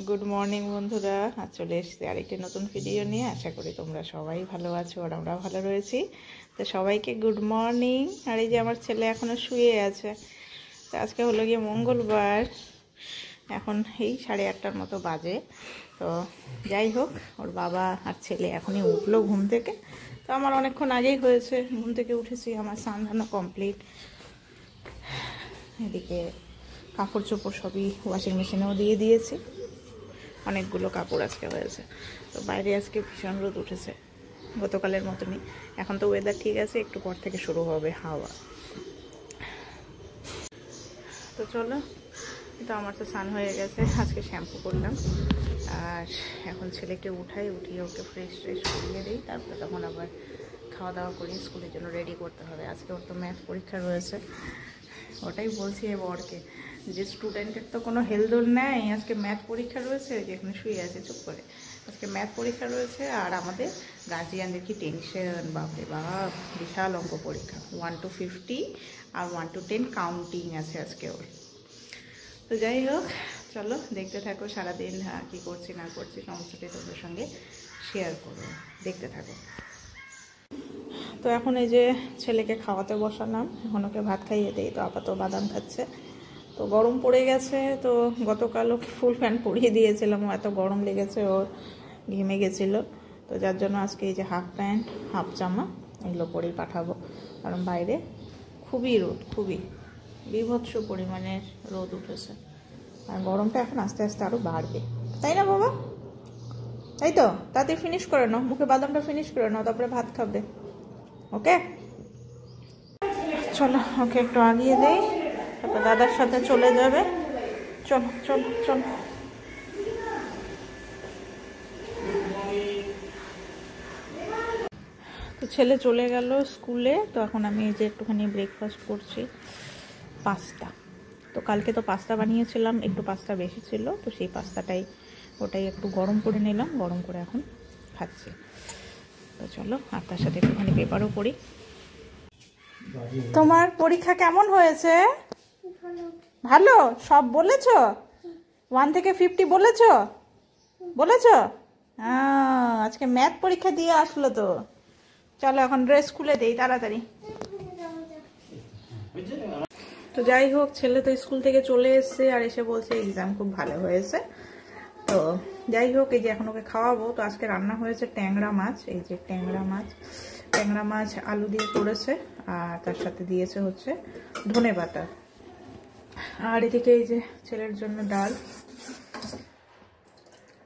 Good morning বন্ধুরা, আজ চলে এসেছি আরেকটি নতুন ভিডিও নিয়ে। আশা করি তোমরা সবাই ভালো আছো আর আমরা ভালো রয়েছি। তো সবাইকে গুড মর্নিং। আর এই যে আমার ছেলে এখনো শুয়ে আছে। তো আজকে হলো গিয়ে মঙ্গলবার, এখন এই 8:30টার মতো বাজে। তো যাই হোক, ওর বাবা আর ছেলে এখনই উঠলো ঘুম থেকে। তো আমার অনেকক্ষণ আগেই হয়েছে, ঘুম থেকে উঠেছি, আমার স্নান কমপ্লিট। এদিকে কাপড় চোপড় সবই ওয়াশিং মেশিনেও দিয়ে দিয়েছি, অনেকগুলো কাপড় আজকে হয়েছে। তো বাইরে আজকে ভীষণ রোদ উঠেছে, গতকালের মতনই। এখন তো ওয়েদার ঠিক আছে, একটু পর থেকে শুরু হবে হাওয়া। তো চলো, তো আমার তো স্নান হয়ে গেছে, আজকে শ্যাম্পু করলাম। আর এখন ছেলেকে উঠিয়ে ওকে ফ্রেশ করিয়ে দিই, তারপরে তখন আবার খাওয়া দাওয়া করি, স্কুলের জন্য রেডি করতে হবে। আজকে ওর তো ম্যাথ পরীক্ষা রয়েছে। ওটাই বলছি বরকে যে স্টুডেন্টের তো কোনো হেলদোল নেই, আজকে ম্যাথ পরীক্ষা রয়েছে। যেখানে শুয়ে আছে চুপ করে, আজকে ম্যাথ পরীক্ষা রয়েছে। আর আমাদের গার্জিয়ানদের কি টেনশন, বাপরে বাপ, বিশাল অঙ্ক পরীক্ষা। 1 to 50 আর 1 to 10 কাউন্টিং আছে আজকে ওর। তো যাই হোক, চলো দেখতে থাকো সারাদিন কী করছি না করছি সমস্তটাই তোমাদের সঙ্গে শেয়ার করবো, দেখতে থাকো। তো এখন এই যে ছেলেকে খাওয়াতে বসালাম, এখন ওকে ভাত খাইয়ে দিই। তো আপাতত বাদাম খাচ্ছে। তো গরম পড়ে গেছে, তো গতকাল ওকে ফুল ফ্যান পরিয়ে দিয়েছিলাম, ও এত গরম লেগেছে, ওর ঘেমে গেছিলো। তো যার জন্য আজকে এই যে হাফ প্যান্ট হাফ জামা এগুলো পরেই পাঠাবো, কারণ বাইরে খুবই রোদ, খুবই বীভৎস পরিমাণের রোদ উঠেছে। আর গরমটা এখন আস্তে আস্তে আরও বাড়বে, তাই না বাবা? তাই তো, তাতে ফিনিশ করে নাও, মুখে বাদামটা ফিনিশ করে নাও, তারপরে ভাত খাবে। ওকে, চলো ওকে একটু আগিয়ে দেই, তারপর দাদার সাথে চলে যাবে। চলো চলো চলো। তো ছেলে চলে গেল স্কুলে। তো এখন আমি এই যে একটুখানি ব্রেকফাস্ট করছি, পাস্তা। তো কালকে তো পাস্তা বানিয়েছিলাম, একটু পাস্তা বেশি ছিল, তো সেই পাস্তাটাই ওটাই একটু গরম করে নিলাম, গরম করে এখন খাচ্ছি। তো চলো, আর তার সাথে একটুখানি পেপারও করি। তোমার পরীক্ষা কেমন হয়েছে? ভালো? সব বলেছো? 1 থেকে 50 বলেছো? আজকে ম্যাথ পরীক্ষা দিয়ে আসলো তো। চলো এখন ড্রেস খুলে দেই তাড়াতাড়ি। তো যাই হোক, ছেলে তো স্কুল থেকে চলে এসছে, আর এসে বলছে এক্সাম খুব ভালো হয়েছে। তো যাই হোক, এই যে এখন ওকে খাওয়াবো। তো আজকে রান্না হয়েছে ট্যাংরা মাছ, এই যে ট্যাংরা মাছ আলু দিয়ে করেছে, আর তার সাথে দিয়েছে হচ্ছে ধনেপাতা। আর এদিকে এই যে ছেলের জন্য ডাল।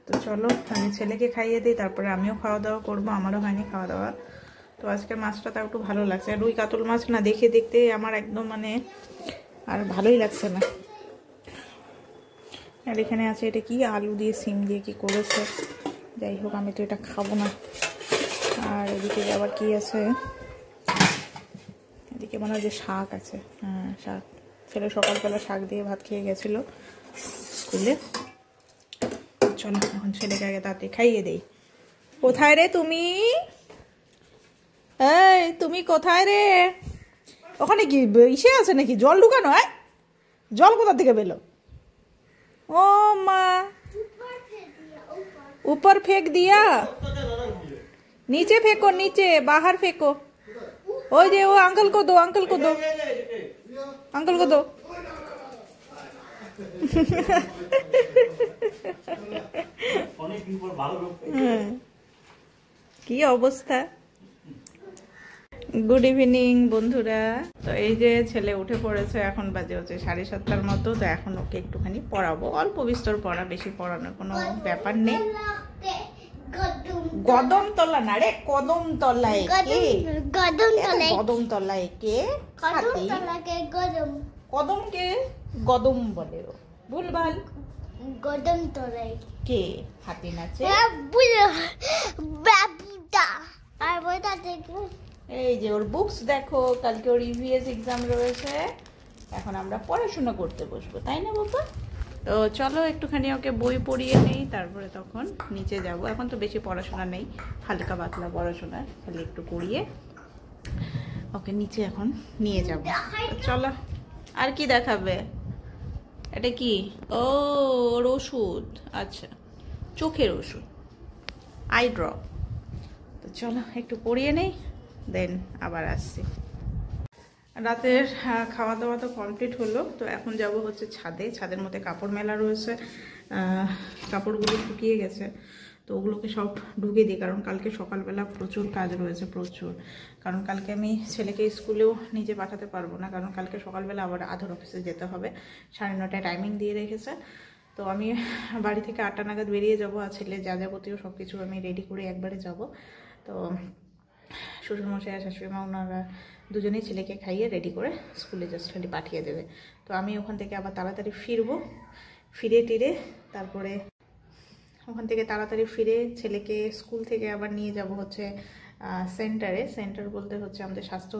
তো চলো আমি ছেলেকে খাইয়ে দিই, তারপরে আমিও খাওয়া দাওয়া করবো, আমারও হয়নি খাওয়া দাওয়া। তো আজকে মাছটা তাও একটু ভালো লাগছে, রুই কাতল মাছ না, দেখে দেখতে আমার একদম মানে আর ভালোই লাগছে না। আর এখানে আছে এটা কি, আলু দিয়ে সিম দিয়ে কি করেছে। যাই হোক, আমি তো এটা খাবো না। আর এদিকে আবার কি আছে, এদিকে মনে হয় যে শাক আছে। হ্যাঁ, শাক। ছেলে সকালবেলা শাক দিয়ে ভাত খেয়ে গেছিলো স্কুলে। চলো এখন ছেলেকে আগে তাড়াতাড়ি খাইয়ে দেই। কোথায় রে তুমি? এই তুমি কোথায় রে? ওখানে কি ইসে আছে নাকি, জল ঢুকানো? হয় জল কোথা থেকে পেলো? ও মা, ऊपर फेंक दिया, नीचे फेंको, नीचे बाहर फेंको। ओ जे वो अंकल को दो, अंकल को दो, अंकल को दो। কি অবস্থা। গুড ইভিনিং বন্ধুরা। তো এই যে ছেলে উঠে পড়েছে, এখন বাজে হচ্ছে 7:30টার মতো। তো এখন ওকে একটুখানি পড়াবো, অল্প বিস্তর পড়া, বেশি পড়ানোর কোনো ব্যাপার নেই। কদমতলা না রে, কদমতলায় কে? কদমতলায় কে? কদমকে গদম বলে, ভুলভাল। কদমতলায় কে হাতি নাচে? এই যে ওর বুকস দেখো, কালকে ওর ইভিএস এক্সাম রয়েছে, এখন আমরা পড়াশোনা করতে বসবো, তাই না বাবা? তো চলো একটুখানি ওকে বই পড়িয়ে নেই, তারপরে তখন নিচে যাব। এখন তো বেশি পড়াশোনা নেই, হালকা পাতলা পড়াশোনা, খালি একটু পড়িয়ে ওকে নিচে এখন নিয়ে যাব। চলো, আর কি দেখাবে? এটা কি? ও ওর ওষুধ, আচ্ছা চোখের ওষুধ, আই ড্রপ। তো চলো একটু পরিয়ে নেই, দেন আবার আসছি। রাতের খাওয়া দাওয়া তো কমপ্লিট হলো। তো এখন যাব হচ্ছে ছাদে। ছাদের মধ্যে কাপড় মেলা রয়েছে, কাপড়গুলো শুকিয়ে গেছে, তো ওগুলোকে সব ঢুকিয়ে দিই, কারণ কালকে সকালবেলা প্রচুর কাজ রয়েছে, প্রচুর। কারণ কালকে আমি ছেলেকে স্কুলেও নিজে পাঠাতে পারবো না, কারণ কালকে সকালবেলা আবার আধার অফিসে যেতে হবে, 9:30টায় টাইমিং দিয়ে রেখেছে। তো আমি বাড়ি থেকে 8টা নাগাদ বেরিয়ে যাবো, আর ছেলে যা যাবতীয় সব কিছু আমি রেডি করে একবারে যাব। তো শ্বশুরমশাই আর শাশুড়িমা ওনারা দুজনেই ছেলেকে খাইয়ে রেডি করে স্কুলে জাস্ট খালি পাঠিয়ে দেবে। তো আমি ওখান থেকে আবার তাড়াতাড়ি ফিরবো, ফিরে টিরে তারপরে ওখান থেকে তাড়াতাড়ি ফিরে ছেলেকে স্কুল থেকে আবার নিয়ে যাব হচ্ছে সেন্টারে। সেন্টার বলতে হচ্ছে আমাদের স্বাস্থ্য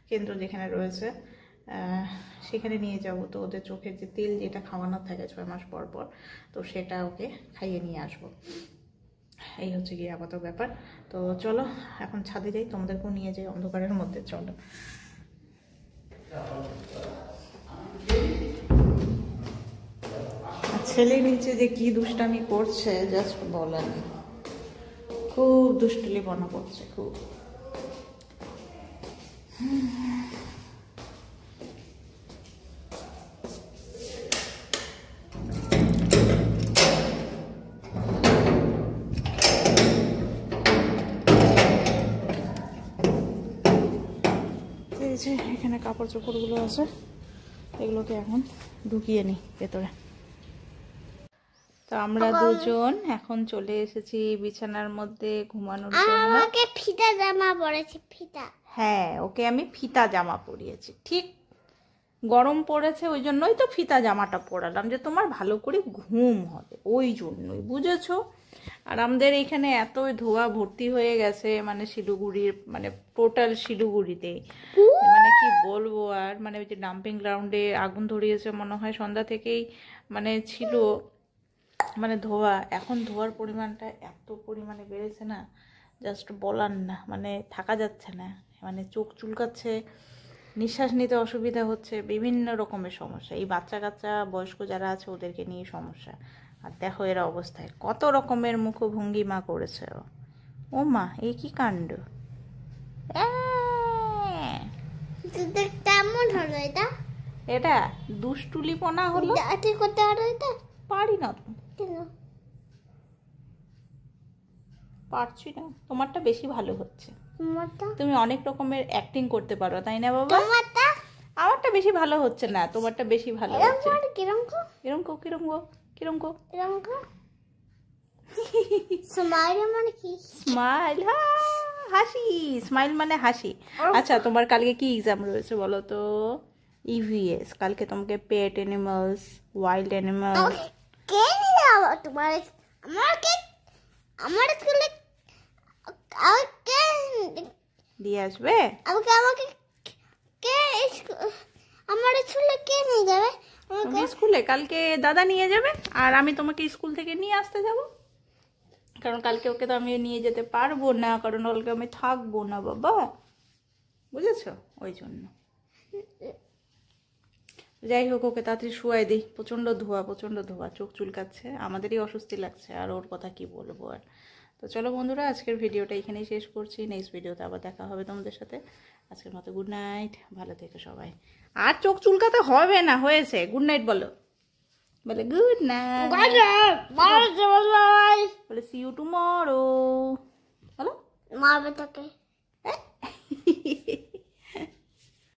কেন্দ্র যেখানে রয়েছে, সেখানে নিয়ে যাব। তো ওদের চোখের যে তেল যেটা খাওয়ানো থাকে 6 মাস পর পর, তো সেটা ওকে খাইয়ে নিয়ে আসবো। এই হচ্ছে গিয়ে আপাতত ব্যাপার। তো চলো এখন ছাদে যাই, তোমাদেরকেও নিয়ে যাই অন্ধকারের মধ্যে। চলো। ছেলে নিচে যে কি দুষ্টামি করছে জাস্ট বলার নেই, খুব দুষ্টুলিপনা করছে, খুব। এই যে এখানে কাপড় চোপড়গুলো আছে, এগুলোকে এখন ঢুকিয়ে নিই ভেতরে। তো আমরা দুজন এখন চলে এসেছি বিছানার মধ্যে ঘুমানোর জন্য। আমাকে ফিতা জামা পরেছি, ফিতা। হ্যাঁ, ওকে আমি ফিতা জামা পরিয়েছি, ঠিক গরম পড়েছে ওই জন্যই তো ফিতা জামাটা পরালাম, যে তোমার ভালো করে ঘুম হবে, ওই জন্যই, বুঝেছো? আর আমাদের এখানে এত ধোয়া ভর্তি হয়ে গেছে, মানে শিলিগুড়ির, মানে টোটাল শিলিগুড়িতে, মানে কি বলবো আর, মানে ওই যে ডাম্পিং গ্রাউন্ডে আগুন ধরিয়েছে মনে হয় সন্ধ্যা থেকেই, মানে ছিল, মানে ধোয়া। এখন ধোয়ার পরিমাণটা এত পরিমাণে বেড়েছে না, জাস্ট বলার না, মানে থাকা যাচ্ছে না, মানে চোখ চুলকাচ্ছে, নিঃশ্বাস নিতে অসুবিধা হচ্ছে, বিভিন্ন রকমের সমস্যা। এই বাচ্চা কাচ্চা বয়স্ক যারা আছে ওদেরকে নিয়ে সমস্যা। আর দেখো এর অবস্থায় কত রকমের মুখভঙ্গিমা করেছে ও মা, এই কি কাণ্ড! কেমন হলো এটা? এটা দুষ্টুলিপনা হলো। করতে পারো এটা? পারি না তো, কেন পারছি না, তোমারটা বেশি ভালো হচ্ছে। তোমারটা? তুমি অনেক রকমের অ্যাক্টিং করতে পারো, তাই না বাবা? তোমারটা? আমারটা বেশি ভালো হচ্ছে না, তোমারটা বেশি ভালো হচ্ছে। কিরম কো? কিরম কো? কিরম কো? কিরম কো? কিরম কো? স্মাইল মানে কি? স্মাইল, হাসি। স্মাইল মানে হাসি। আচ্ছা, তোমার কালকে কি এক্সাম রয়েছে বলো তো? ইভিএস। কালকে তোমাকে পেট অ্যানিমালস, ওয়াইল্ড অ্যানিমালস। কে নিয়ে যাবো তোমার? আমার স্কুলে কে দিয়ে আসবে? আমাকে কে আমার স্কুলে কে নিয়ে যাবে? তুমি স্কুলে কালকে দাদা নিয়ে যাবে, আর আমি তোমাকে স্কুল থেকে নিয়ে আসতে যাব, কারণ কালকে ওকে তো আমি নিয়ে যেতে পারবো না, কারণ কালকে আমি থাকবো না বাবা, বুঝেছো? ওই জন্য। যাই হোক, ওকে তাড়াতাড়ি শুয়াই দিই, প্রচণ্ড ধোয়া, প্রচণ্ড ধোয়া, চোখ চুলকাচ্ছে, আমাদেরই অস্বস্তি লাগছে, আর ওর কথা কি বলবো আর। তো চলো বন্ধুরা, আজকের ভিডিওটা এখানেই শেষ করছি, নেক্সট ভিডিওতে আবার দেখা হবে তোমাদের সাথে। আজকের মতো গুড নাইট, ভালো থেকো সবাই। আর চোখ চুলকাতে হবে না, হয়েছে, গুড নাইট বলো, বলে গুড নাইট, বলে সি ইউ টুমরো, বলো মারবে তোকে।